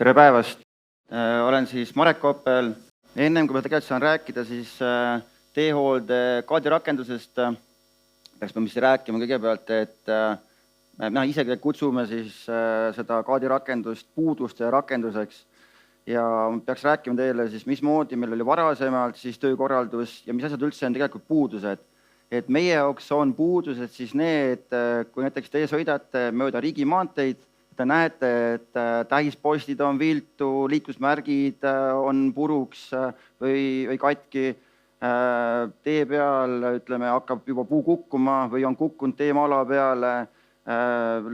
Tere päevast! Olen siis Marek Koppel. Ennem kui ma tegelikult saan rääkida siis teehoolde kaardirakendusest, peaks ma rääkima kõigepealt, et me ise kutsume siis seda kaardirakendust puuduste rakenduseks ja peaks rääkima teile siis, mismoodi meil oli varasemalt siis töökorraldus ja mis asjad üldse on tegelikult puudused. Et meie jaoks on puudused siis need, kui näiteks teie sõidate mööda riigimaanteid, te näete, et tähispostid on viltu, liiklusmärgid on puruks või katki, tee peal hakkab juba puu kukkuma või on kukkunud teemaa-ala peale,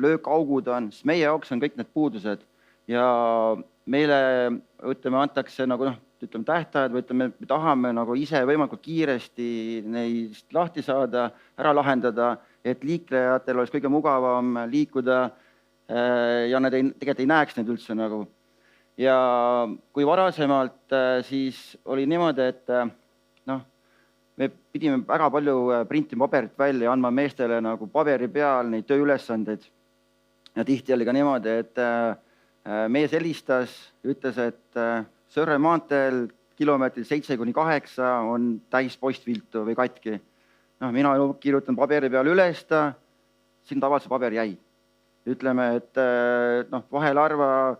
löökaugud on, siis meie jaoks on kõik need puudused. Ja meile antakse tähtajad või me tahame ise võimalikult kiiresti neist lahti saada, ära lahendada, et liiklejatel oleks kõige mugavam liikuda ja nad tegelikult ei näeks neid üldse . Ja kui varasemalt siis oli niimoodi, et me pidime väga palju printima paberit välja ja andma meestele paberi peal neid tööülesandeid. Ja tihti oli ka niimoodi, et mees helistas ja ütles, et Sõrve maanteel kilomeetril 7-8 on täispost viltu või katki. Mina kirjutan paberi peal üles, siin tavaliselt paber jäi. Ütleme, et vahel harva,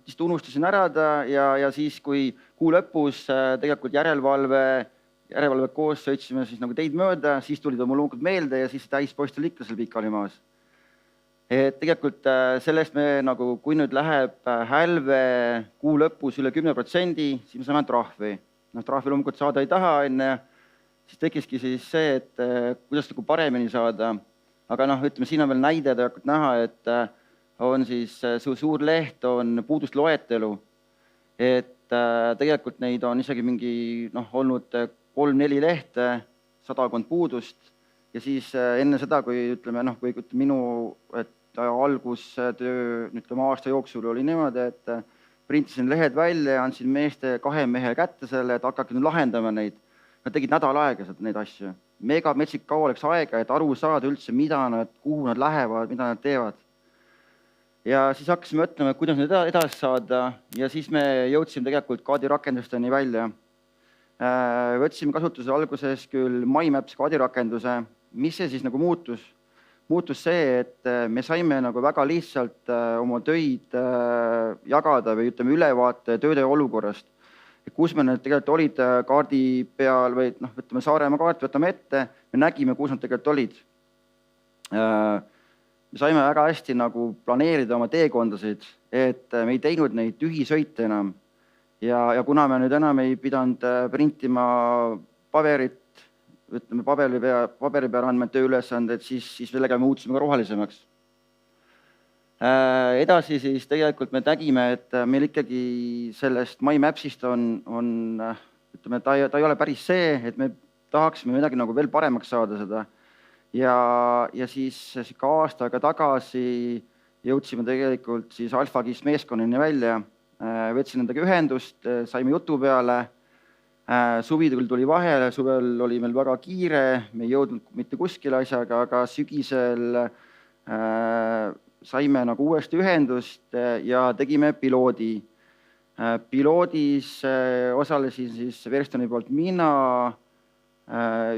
siis unustasin ära ja siis, kui kuu lõpus tegelikult järelevalve koos sõitsime siis teid mööda, siis tuli ta mul loomulikult meelde ja siis täispost oli ikka seal pikali maas. Et tegelikult sellest me, kui nüüd läheb hälve kuu lõpus üle 10%, siis me saame trahvi. Trahvi loomulikult saada ei taha enne, siis tekiski siis see, et kuidas paremini saada. Aga siin on veel näide näha, et on siis suur leht, on puudust loetelu. Et tegelikult neid on isegi mingi olnud 3-4 lehte, 100 puudust. Ja siis enne seda, kui minu algustöö aasta jooksul oli niimoodi, et printisin lehed välja ja andsin meeste 2 mehe kätte selle, et hakake nüüd lahendama neid. Nad tegid nädal aega neid asju. Mega metsik kaua oleks aega, et aru saada üldse, kuhu nad lähevad, mida nad teevad. Ja siis hakkasime mõtlema, kuidas nüüd edasi saada ja siis me jõudsime tegelikult kaardirakendusteni välja. Võtsime kasutuse alguses küll MyMaps kaardirakenduse. Mis see siis muutus? Muutus see, et me saime väga lihtsalt oma töid jagada või ülevaate tööde olukorrast. Kus me need tegelikult olid kaardi peal või Saaremaa kaart võtame ette, me nägime, kus nad tegelikult olid. Me saime väga hästi planeerida oma teekondasid, et me ei teinud neid tühisõite enam. Ja kuna me nüüd enam ei pidanud printima paberit, paberi peal andme tööülesanded, siis sellega me muutusime ka rohelisemaks. Edasi siis tegelikult me nägime, et meil ikkagi sellest MyMapsist ta ei ole päris see, et me tahaksime midagi veel paremaks saada seda. Ja siis ka aastaga tagasi jõudsime tegelikult siis Alfagist meeskonnani välja. Võtsin nendega ühendust, saime jutu peale. Suvi tuli vahele, suvel oli meil väga kiire, me ei jõudnud mitte kuskile asjaga, aga sügisel saime uuesti ühendust ja tegime piloodi. Piloodis osalesin siis Verstoni poolt mina,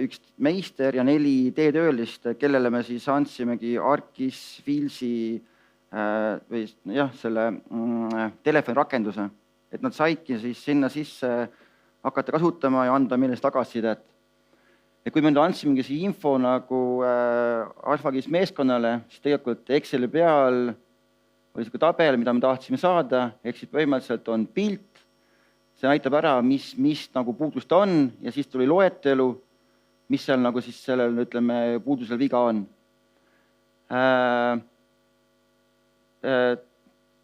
üks meister ja 4 teetöölist, kellele me siis andsimegi Arkis, Filsi selle telefonirakenduse. Et nad saidki siis sinna sisse hakata kasutama ja anda meile tagasisidet. Ja kui me andsimegi see info Alfagis meeskonnale, siis tegelikult Exceli peal oli see tabel, mida me tahtsime saada, ehk siis põhimõtteliselt on pilt, see näitab ära, mis puudust on ja siis tuli loetelu, mis seal siis sellel puudusel viga on.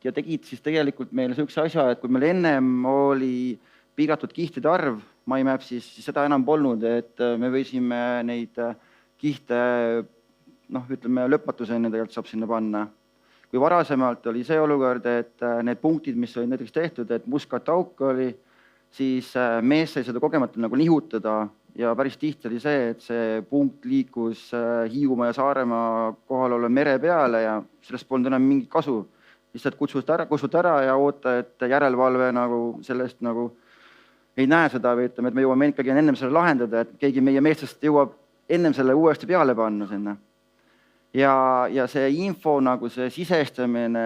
Ja tegid siis tegelikult meile sellise asja, et kui meil ennem oli piiratud kihtide arv MyMapsis, siis seda enam polnud, et me võisime neid kihte lõpmatuseni tegelikult saab sinna panna. Kui varasemalt oli see olukord, et need punktid, mis olid näiteks tehtud, et Muskatauk oli, siis mees sai seda kogemata nihutada ja päris tihti oli see, et see punkt liikus Hiiumaa ja Saaremaa kohal ole mere peale ja sellest polnud enam mingit kasu. lihtsalt kutsud ära ja oota, et järelevalve nagu sellest nagu ei näe seda või ütleme, et me jõuame ikkagi ennem selle lahendada, et keegi meie meestest jõuab ennem selle uuesti peale panna sinna. Ja see info nagu see sisestamine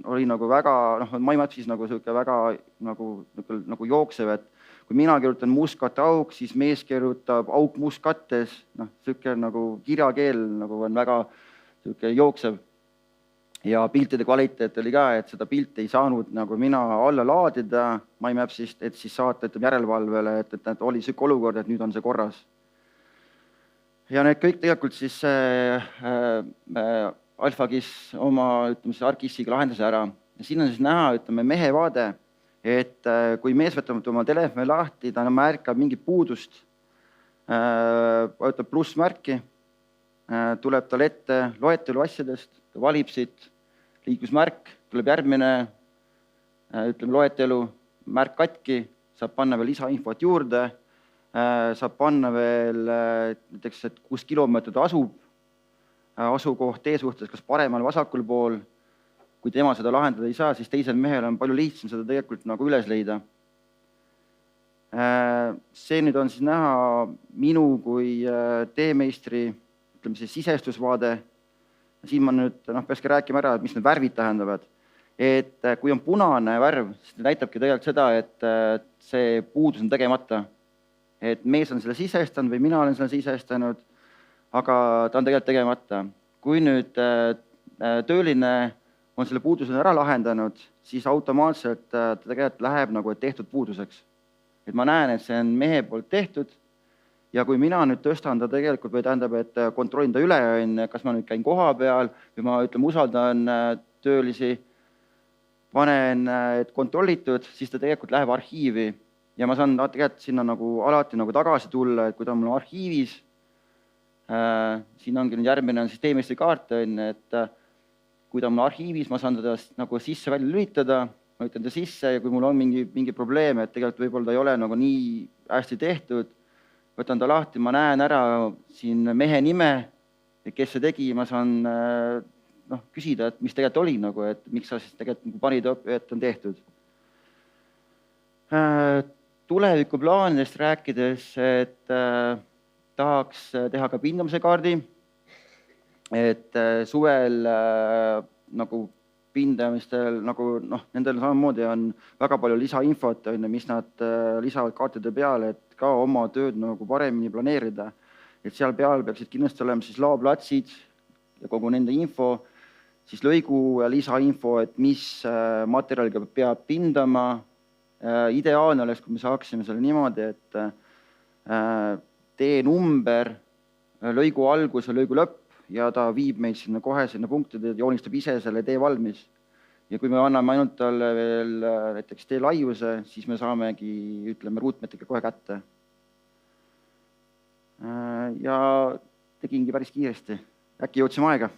oli nagu väga, MyMapsis nagu selline väga nagu jooksev, et kui mina kirjutan mustkatte auk, siis mees kirjutab auk mustkattes, selline nagu kirjakeel nagu on väga selline jooksev. Ja piltide kvaliteet oli ka, et seda pilti ei saanud nagu mina alla laadida MyMapsist, et siis saata järelevalvele, et oli selline olukord, et nüüd on see korras. Ja need kõik tegelikult siis AlphaGIS oma ArcGIS-iga lahendas ära. Ja siin on siis näha, ütleme, mehe vaade, et kui mees võtab oma telefoni lahti, ta märkab mingit puudust, vajutab plussmärki, tuleb tal ette loetelu asjadest, ta valib siit liiklusmärk, tuleb järgmine, ütleme, loetelu, märk katki, saab panna veel lisainfot juurde, saab panna veel näiteks, et kus kilomeetrid asub, asukoht tee suhtes, kas paremal või vasakul pool. Kui tema seda lahendada ei saa, siis teisel mehel on palju lihtsam seda tegelikult nagu üles leida. See nüüd on siis näha minu kui teemeistri, ütleme siis sisestusvaade. Siin ma nüüd peakski rääkima ära, et mis need värvid tähendavad. Et kui on punane värv, siis näitabki tegelikult seda, et see puudus on tegemata. Et mees on selle sisestanud või mina olen selle sisestanud, aga ta on tegelikult tegemata. Kui nüüd tööline on selle puuduse ära lahendanud, siis automaatselt ta tegelikult läheb nagu tehtud puuduseks. Et ma näen, et see on mehe poolt tehtud ja kui mina nüüd tõstan ta tegelikult või tähendab, et kontrollin ta üle, kas ma nüüd käin koha peal või ma usaldan töölisi, panen, et kontrollitud, siis ta tegelikult läheb arhiivi. Ja ma saan tegelikult sinna nagu alati nagu tagasi tulla, et kui ta on mul arhiivis, siin ongi nüüd järgmine on siis teemeistri kaart, et kui ta on mul arhiivis, ma saan teda nagu sisse välja lülitada, ma ütlen ta sisse ja kui mul on mingi probleem, et tegelikult võib-olla ta ei ole nagu nii hästi tehtud, võtan ta lahti, ma näen ära siin mehe nime, kes see tegi, ma saan küsida, et mis tegelikult oli, nagu, et miks sa siis tegelikult panid, et on tehtud. Tulevikuplaanidest rääkides, et tahaks teha ka pindamise kaardi, et suvel nagu pindamistel, nagu nendel samamoodi on väga palju lisainfot, mis nad lisavad kaartide peale, et ka oma tööd nagu paremini planeerida. Et seal peal peaksid kindlasti olema siis laoplatsid ja kogu nende info, siis lõigu ja lisainfo, et mis materjaliga peab pindama. Ideaalne oleks, kui me saaksime selle niimoodi, et tee number, lõigu algus ja lõigu lõpp ja ta viib meid sinna kohe sinna punktide, joonistab ise selle tee valmis. Ja kui me anname ainult talle veel näiteks tee laiuse, siis me saamegi, ütleme, ruutmeetriga kohe kätte. Ja tegingi päris kiiresti. Äkki jõudsime aega?